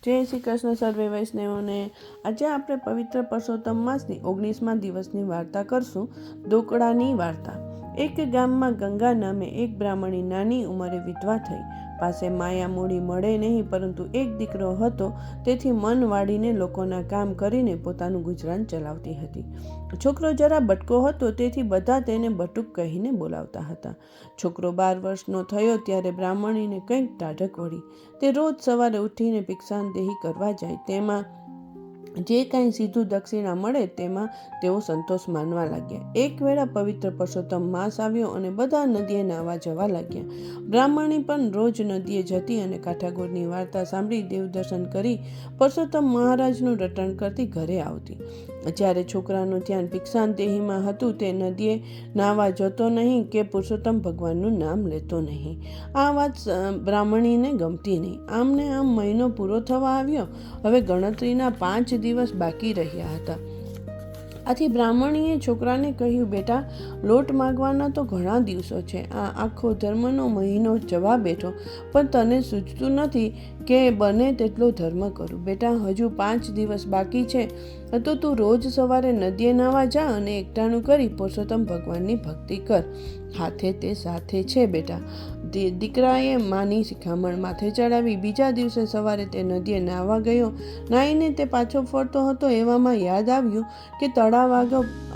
જય શ્રી કૃષ્ણ સર્વે વૈષ્ણવોને। આજે આપણે પવિત્ર પરસોત્તમ માસની 19મા દિવસની વાર્તા કરશું। દોકડાની વાર્તા। એક ગામમાં ગંગા નામે એક બ્રાહ્મણી નાની ઉંમરે વિધવા થઈ। પાસે માયા મૂડી મળે નહીં, પરંતુ એક દીકરો હતો, તેથી મન વાળીને લોકોના કામ કરીને પોતાનું ગુજરાન ચલાવતી હતી। છોકરો જરા બટકો હતો, તેથી બધા તેને બટુક કહીને બોલાવતા હતા। છોકરો 12 વર્ષનો થયો ત્યારે બ્રાહ્મણીને કંઈક ટાઢક વળી। તે રોજ સવારે ઉઠીને ભિક્ષાંદેહી કરવા જાય। તેમાં જે કાંઈ સીધું દક્ષિણા મળે તેમાં તેઓ સંતોષ માનવા લાગ્યા। એક વેળા પવિત્ર પરસોત્તમ માસ આવ્યો અને બધા નદીએ નાહવા જવા લાગ્યા। બ્રાહ્મણી પણ રોજ નદીએ જતી અને કાઠાગોરની વાર્તા સાંભળી દેવદર્શન કરી પરસોત્તમ મહારાજનું રટણ કરતી ઘરે આવતી। જ્યારે છોકરાનું ધ્યાન ભિક્ષાંદેહીમાં હતું, તે નદીએ નાહવા જતો નહીં કે પુરુષોત્તમ ભગવાનનું નામ લેતો નહીં। આ વાત બ્રાહ્મણીને ગમતી નહીં। આમને આમ મહિનો પૂરો થવા આવ્યો। હવે ગણતરીના 5 દિવસ બાકી રહ્યા હતા। આથી બ્રાહ્મણીએ છોકરાને કહ્યું, બેટા, લોટ માગવાના તો ઘણા દિવસો છે। આ આખો ધર્મનો મહિનો જવા બેઠો, પણ તને સૂચતું નથી કે બને તેટલો ધર્મ કરું। બેટા, હજુ 5 દિવસ બાકી છે, તો તું રોજ સવારે નદીએ નાહવા જા અને એકટાણું કરી પુરુષોત્તમ ભગવાનની ભક્તિ કર। હાથે તે સાથે છે બેટા। દીકરાએ માની શિખામણ માથે ચડાવી। બીજા દિવસે સવારે તે નદીએ નાહવા ગયો। નાહીને તે પાછો ફરતો હતો, એવામાં યાદ આવ્યું કે તળાવ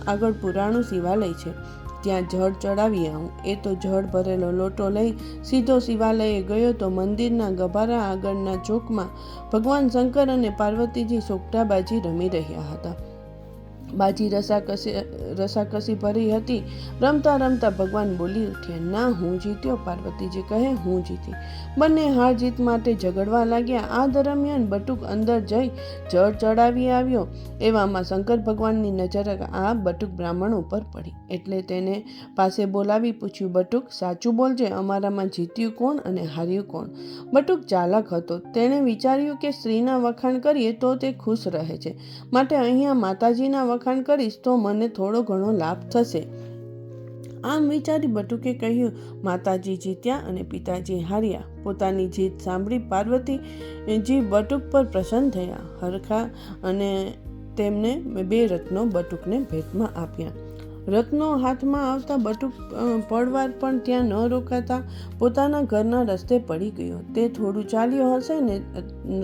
આગળ પુરાણું શિવાલય છે, ત્યાં જળ ચડાવી આવું। એ તો જળ ભરેલો લોટો લઈ સીધો શિવાલયે ગયો તો મંદિરના ગભારા આગળના ચોકમાં ભગવાન શંકર અને પાર્વતીજી સોગઠાબાજી રમી રહ્યા હતા। બાજી રસાકસી ભરી હતી। રમતા રમતા ભગવાન બોલી ઉઠ્યા, ના, હું જીત્યો। પાર્વતીજી કહે, હું જીતી। બંને હાર જીત માટે ઝઘડવા લાગ્યા। આ દરમિયાન બટુક અંદર જઈ જળ ચડાવી આવ્યો। એવામાં શંકર ભગવાનની નજર આ બટુક બ્રાહ્મણ ઉપર પડી, એટલે તેને પાસે બોલાવી પૂછ્યું, બટુક, સાચું બોલજે, અમારામાં જીત્યું કોણ અને હાર્યું કોણ? બટુક ચાલાક હતો। તેણે વિચાર્યું કે સ્ત્રીના વખાણ કરીએ તો તે ખુશ રહે છે, માટે અહીંયા માતાજીના વખાણ કરીશ તો મને થોડો ઘણો લાભ થશે। આમ વિચારી બટુકે કહ્યું, માતાજી જીત્યા અને પિતાજી હાર્યા। પોતાની જીત સાંભળી પાર્વતીજી બટુક પર પ્રસન્ન થયા હરખા અને તેમને 2 રત્નો બટુકને ભેટમાં આપ્યા। રત્નો હાથમાં આવતા બટુક પડવાર પણ ત્યાં ન રોકાતા પોતાના ઘરના રસ્તે પડી ગયો। તે થોડું ચાલ્યો હશે ને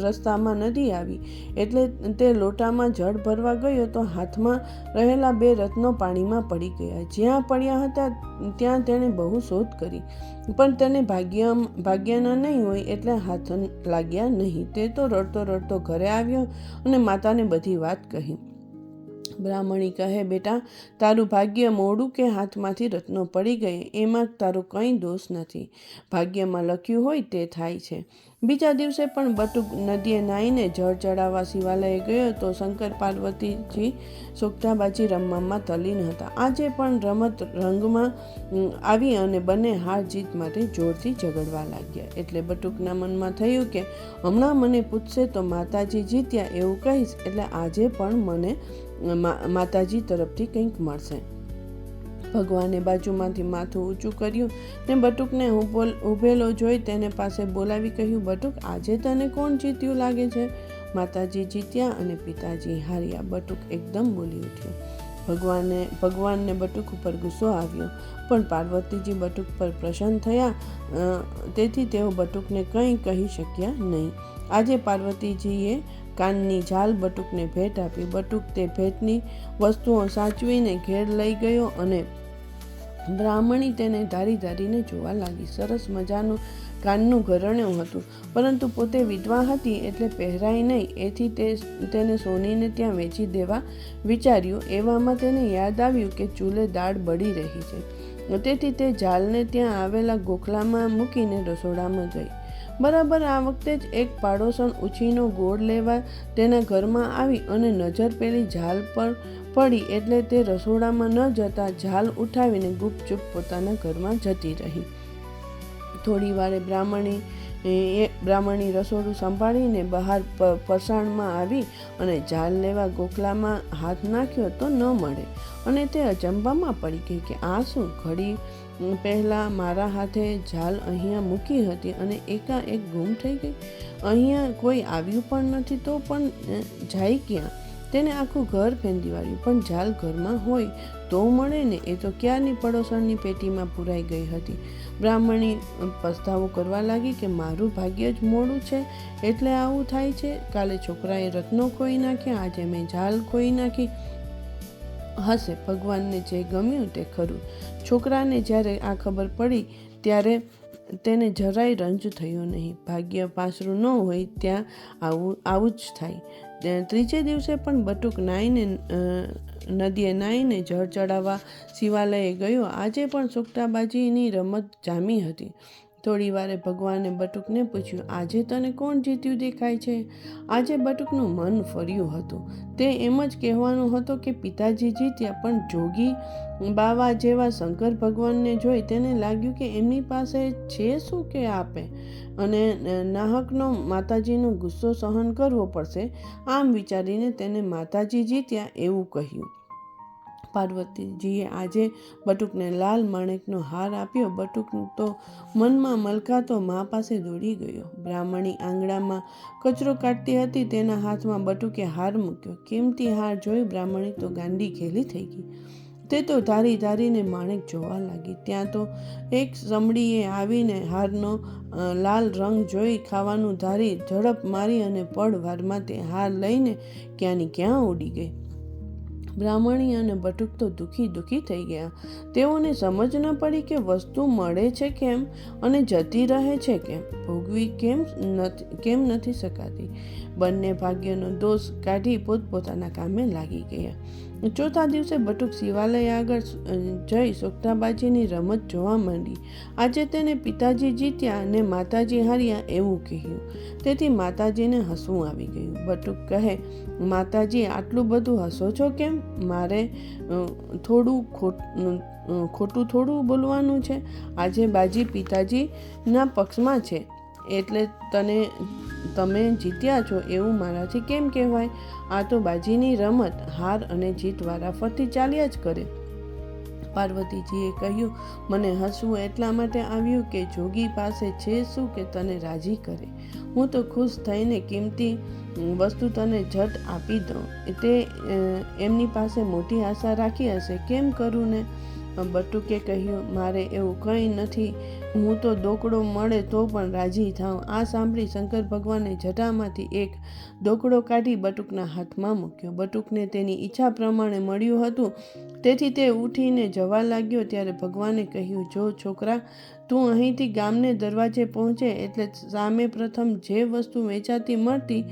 રસ્તામાં નદી આવી, એટલે તે લોટામાં જળ ભરવા ગયો તો હાથમાં રહેલા 2 રત્નો પાણીમાં પડી ગયા। જ્યાં પડ્યા હતા ત્યાં તેણે બહુ શોધ કરી, પણ તેને ભાગ્યના નહીં હોય એટલે હાથ લાગ્યા નહીં। તે તો રડતો રડતો ઘરે આવ્યો અને માતાને બધી વાત કહી। બ્રાહ્મણી કહે, બેટા, તારું ભાગ્ય મોડું કે હાથમાંથી રત્નો પડી ગયે, એમાં તારો કંઈ દોષ નથી। ભાગ્યમાં લખ્યું હોય તે થાય છે। બીજા દિવસે પણ બટુક નદીએ નાહીને જળ ચડાવવા શિવાલયે ગયો તો શંકર પાર્વતીજી સોગઠાબાજી રમવામાં તલ્લીન હતા। આજે પણ રમત રંગમાં આવી અને બંને હાર જીત માટે જોરથી ઝઘડવા લાગ્યા। એટલે બટુકના મનમાં થયું કે હમણાં મને પૂછશે તો માતાજી જીત્યા એવું કહીશ, એટલે આજે પણ મને માતાજી તરફથી કંઈક મળશે। ભગવાને બાજુમાંથી માથું ઊંચું કર્યું ને બટુકને ઊભેલો જોઈ તેને પાસે બોલાવી કહ્યું, બટુક, આજે તને કોણ જીત્યું લાગે છે? માતાજી જીત્યા અને પિતાજી હાર્યા। બટુક એકદમ બોલી ઉઠ્યો। ભગવાનને બટુક ઉપર ગુસ્સો આવ્યો, પણ પાર્વતીજી બટુક પર પ્રસન્ન થયા, તેથી તેઓ બટુકને કંઈ કહી શક્યા નહીં। આજે પાર્વતીજીએ કાનની ઝાલ બટુકને ભેટ આપી। બટુક તે ભેટની વસ્તુઓ સાચવીને ઘેર લઈ ગયો અને બ્રાહ્મણી તેને ધારી ધારીને જોવા લાગી। સરસ મજાનું કાનનું ઘરેણું હતું, પરંતુ પોતે વિધવા હતી એટલે પહેરાય નહીં, એથી તેને સોનીને ત્યાં વેચી દેવા વિચાર્યું। એવામાં તેને યાદ આવ્યું કે ચૂલે દાળ બળી રહી છે, તેથી તે ઝાલને ત્યાં આવેલા ગોખલામાં મૂકીને રસોડામાં ગઈ। બરાબર આ વખતે જ એક પાડોશણ ઉછીનો ગોળ લેવા તેના ઘરમાં આવી અને નજર પેલી ઝાલ પર પડી, એટલે તે રસોડામાં ન જતા ઝાલ ઉઠાવીને ગુપચુપ પોતાના ઘરમાં જતી રહી। થોડી વારે બ્રાહ્મણી એ બ્રાહ્મણી રસોડું સંભાળીને બહાર પરસાણમાં આવી અને ઝાલ લેવા ગોખલામાં હાથ નાખ્યો તો ન મળે અને તે અચંબામાં પડી ગઈ કે આ શું? ઘડી પહેલાં મારા હાથે ઝાલ અહીંયા મૂકી હતી અને એકાએક ગુમ થઈ ગઈ. અહીંયા કોઈ આવ્યું પણ નથી તો પણ જાય ક્યાં? તેને આખું ઘર ફેંદી વાળ્યું, પણ ઝાલ ઘરમાં હોય તો મળે ને. એ તો ક્યારની પડોશણની પેટીમાં પુરાઈ ગઈ હતી. બ્રાહ્મણી પસ્તાવો કરવા લાગી કે મારું ભાગ્ય જ મોડું છે એટલે આવું થાય છે. કાલે છોકરાએ રત્નો ખોઈ નાખ્યા, આજે મેં ઝાલ ખોઈ નાખી. હશે, ભગવાનને જે ગમ્યું તે ખરું. છોકરાને જ્યારે આ ખબર પડી ત્યારે તેને જરાય રંજ થયો નહીં. ભાગ્ય પાસરું ન હોય ત્યાં આવું જ થાય. ત્રીજે દિવસે પણ બટુક નદીએ નાહીને જળ ચડાવવા શિવાલયે ગયો. આજે પણ સોગઠાબાજીની રમત જામી હતી. થોડી વારે ભગવાને બટુકને પૂછ્યું, આજે તને કોણ જીત્યું દેખાય છે? આજે બટુકનું મન ફર્યું હતું. તે એમ જ કહેવાનો હતો કે પિતાજી જીત્યા, પણ જોગી બાવા જેવા શંકર ભગવાનને જોઈ તેને લાગ્યું કે એમની પાસે છે શું કે આપે, અને નાહકનો માતાજીનો ગુસ્સો સહન કરવો પડશે. આમ વિચારીને તેને માતાજી જીત્યા એવું કહ્યું. પાર્વતીજીએ આજે બટુકને લાલ માણેકનો હાર આપ્યો. બટુક તો મનમાં મલકાતો મા પાસે દોડી ગયો. બ્રાહ્મણી આંગણામાં કચરો કાઢતી હતી, તેના હાથમાં બટુકે હાર મૂક્યો. કિંમતી હાર જોઈ બ્રાહ્મણી તો ગાંડી ઘેલી થઈ ગઈ. તે તો ધારી ધારીને માણેક જોવા લાગી. ત્યાં તો એક સમડીએ આવીને હારનો લાલ રંગ જોઈ ખાવાનું ધારી ઝડપ મારી અને પળ વારમાં તે હાર લઈને ક્યાંની ક્યાં ઉડી ગઈ. બ્રાહ્મણી અને બટુક તો દુઃખી થઈ ગયા. તેઓને સમજ ન પડી કે વસ્તુ મળે છે કેમ અને જતી રહે છે કેમ, ભોગવી કેમ નથી શકાતી. બંને ભાગ્યનો દોષ કાઢી પોતપોતાના કામે લાગી ગયા. ચોથા દિવસે બટુક શિવાલય આગળ જઈ સોગઠાબાજીની રમત જોવા માંડી. આજે તેને પિતાજી જીત્યા અને માતાજી હાર્યા એવું કહ્યું. તેથી માતાજીને હસવું આવી ગયું. બટુક કહે, માતાજી આટલું બધું હસો છો કેમ? મારે ખોટું થોડું બોલવાનું છે. આજે બાજી પિતાજીના પક્ષમાં છે એટલે તમે જીત્યા છો એવું મારાથી કેમ કહેવાય? આ તો બાજીની રમત, હાર અને જીત વારાફરતી ચાલ્યા જ કરે. પાર્વતીજીએ કહ્યું, મને હસવું એટલા માટે આવ્યું કે જોગી પાસે છે શું કે તને રાજી કરે. હું તો ખુશ થઈને કિંમતી વસ્તુ તને ઝટ આપી દઉં. તે એમની પાસે મોટી આશા રાખી હશે, કેમ કરું ને? બટુકે કહ્યું, મારે એવું કંઈ નથી. હું તો દોકડો મળે તો પણ રાજી થાઉં. આ સાંભળી શંકર ભગવાને જટામાંથી એક દોકડો કાઢી બટુકના હાથમાં મૂક્યો. બટુકને તેની ઈચ્છા પ્રમાણે મળ્યું હતું, તેથી તે ઉઠીને જવા લાગ્યો. ત્યારે ભગવાને કહ્યું, જો છોકરા, તું અહીંથી ગામને દરવાજે પહોંચે એટલે સામે પ્રથમ જે વસ્તુ વેચાતી મળતી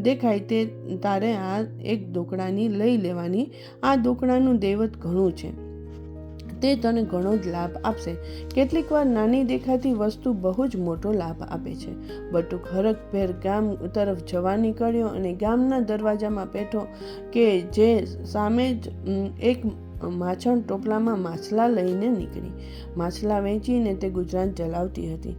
દેખાય તે તારે આ એક દોકડાની લઈ લેવાની. આ દોકડાનું દૈવત ઘણું છે, તે તને ઘણો જ લાભ આપશે. કેટલીક વાર નાની દેખાતી વસ્તુ બહુ જ મોટો લાભ આપે છે. બટુક હરખભેર ગામ તરફ જવા નીકળ્યો અને ગામના દરવાજામાં બેઠો કે જે સામે જ એક માછણ ટોપલામાં માછલા લઈને નીકળી. માછલા વેચીને તે ગુજરાન ચલાવતી હતી.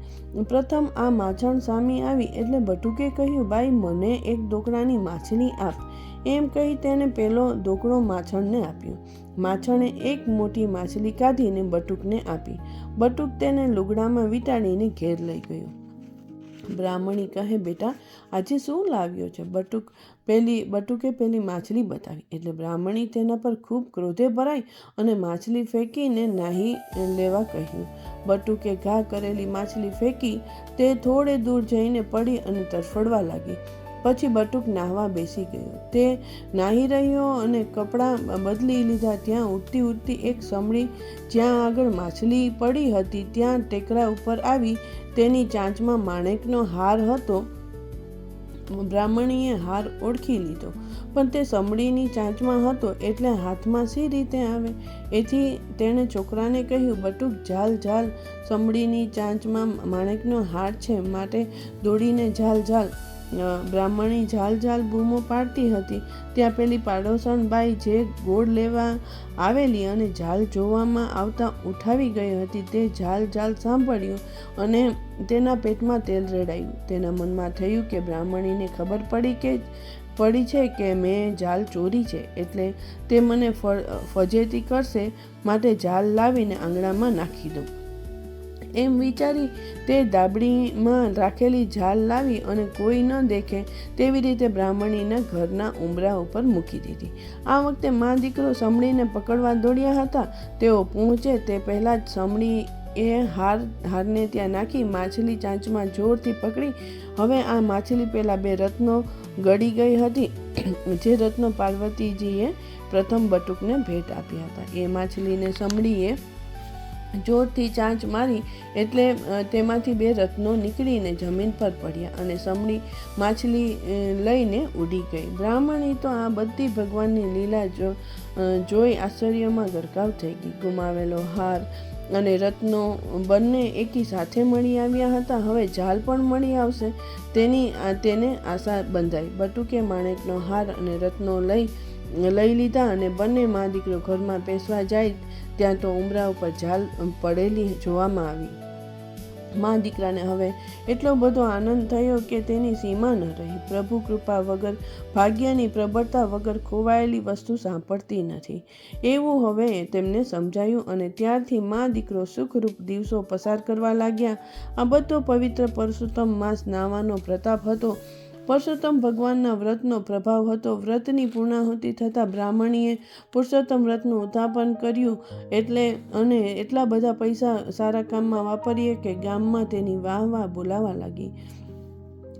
પ્રથમ આ માછણ સામે આવી એટલે બટુકે કહ્યું, બાઈ, મને એક દોકડાની માછલી આપ. એમ કહી તેને પેલો દોકડો માછણને આપ્યો. માછણે એક મોટી માછલી કાઢીને બટુકને આપી. બટુક તેને લુગડામાં વીંટાળીને ઘેર લઈ ગયો. બ્રાહ્મણી કહે, બેટા, આજે શું લાવ્યો છે? બટુકે પેલી માછલી બતાવી એટલે બ્રાહ્મણી તેના પર ખૂબ ક્રોધે ભરાઈ અને માછલી ફેંકીને નાહી લેવા કહ્યું. બટુકે ઘા કરેલી માછલી ફેંકી તે થોડે દૂર જઈને પડી અને તરફડવા લાગી. પછી બટુક નાહવા બેસી ગયો. તે નાહી રહ્યો અને કપડાં બદલી લીધા. ત્યાં ઉડતી એક સમડી જ્યાં આગળ માછલી પડી હતી ત્યાં ટેકરા ઉપર આવી. તેની ચાંચમાં માણેકનો હાર હતો. બ્રાહ્મણીએ હાર ઓળખી લીધો, પણ તે સમડીની ચાંચમાં હતો એટલે હાથમાં સી રીતે આવે? એથી તેણે છોકરાને કહ્યું, બટુક, ઝાલ, સમડીની ચાંચમાં માણેકનો હાર છે, માટે દોડીને ઝાલ. બ્રાહ્મણી ઝાલ ઝાલ બૂમો પાડતી હતી ત્યાં પેલી પાડોશણ બાઈ જે ગોળ લેવા આવેલી અને ઝાલ જોવામાં આવતા ઉઠાવી ગઈ હતી તે ઝાલ ઝાલ સાંભળ્યું અને તેના પેટમાં તેલ રેડાયું. તેના મનમાં થયું કે બ્રાહ્મણીને ખબર પડી છે કે મેં ઝાલ ચોરી છે, એટલે તે મને ફજેતી કરશે, માટે ઝાલ લાવીને આંગણામાં નાખી દઉં. એમ વિચારી તે દાબડીમાં રાખેલી ઝાલ લાવી અને કોઈ ન દેખે તેવી રીતે બ્રાહ્મણીના ઘરના ઉંબરા ઉપર મૂકી દીધી. આ વખતે મા દીકરો સમડીને પકડવા દોડ્યા હતા. તેઓ પહોંચે તે પહેલાં જ સમડીએ હારને ત્યાં નાખી માછલી ચાંચમાં જોરથી પકડી. હવે આ માછલી પેલા 2 રત્નો ગળી ગઈ હતી જે રત્નો પાર્વતીજીએ પ્રથમ બટુકને ભેટ આપ્યા હતા. એ માછલીને સમડીએ જોરથી ચાંચ મારી એટલે તેમાંથી 2 રત્નો નીકળીને જમીન પર પડ્યા અને સમડી માછલી લઈને ઉડી ગઈ. બ્રાહ્મણી તો આ બધી ભગવાનની લીલા જોઈ આશ્ચર્યમાં ગરકાવ થઈ ગઈ. ગુમાવેલો હાર અને રત્નો બંને એકી સાથે મળી આવ્યા હતા. હવે ઝાલ પણ મળી આવશે તેને આશા બંધાઈ. બટુકે માણેકનો હાર અને રત્નો લઈ લીધા અને બંને મા દીકરો ઘરમાં પેસવા જાય ત્યાં તો ઉંબરા ઉપર ઝાલ પડેલી જોવામાં આવી. મા દીકરાને હવે એટલો બધો આનંદ થયો કે તેની સીમા ન રહી. પ્રભુ કૃપા વગર, ભાગ્યની પ્રબળતા વગર ખોવાયેલી વસ્તુ સાંપડતી નથી એવું હવે તેમને સમજાયું અને ત્યારથી મા દીકરો સુખરૂપ દિવસો પસાર કરવા લાગ્યા. આ બધો પવિત્ર પરસોત્તમ માસ નાવાનો પ્રતાપ હતો. પરસોત્તમ ભગવાનના વ્રતનો પ્રભાવ હતો. વ્રતની પૂર્ણાહુતિ થતાં બ્રાહ્મણીએ પુરુષોત્તમ વ્રતનું ઉત્થાપન કર્યું અને એટલા બધા પૈસા સારા કામમાં વાપરીએ કે ગામમાં તેની વાહ બોલાવા લાગી.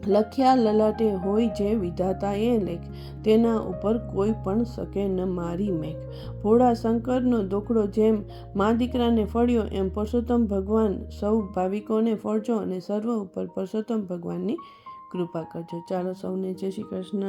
લખ્યા લલાટે હોય જે વિધાતાએ લેખ, તેના ઉપર કોઈ પણ શકે ન મારી મેઘ. ભોળા શંકરનો દોકડો જેમ મા દીકરાને ફળ્યો એમ પરસોત્તમ ભગવાન સૌ ભાવિકોને ફળજો અને સર્વ ઉપર પરસોત્તમ ભગવાનની કૃપા કરજો. ચાલો સૌને જય શ્રી કૃષ્ણ.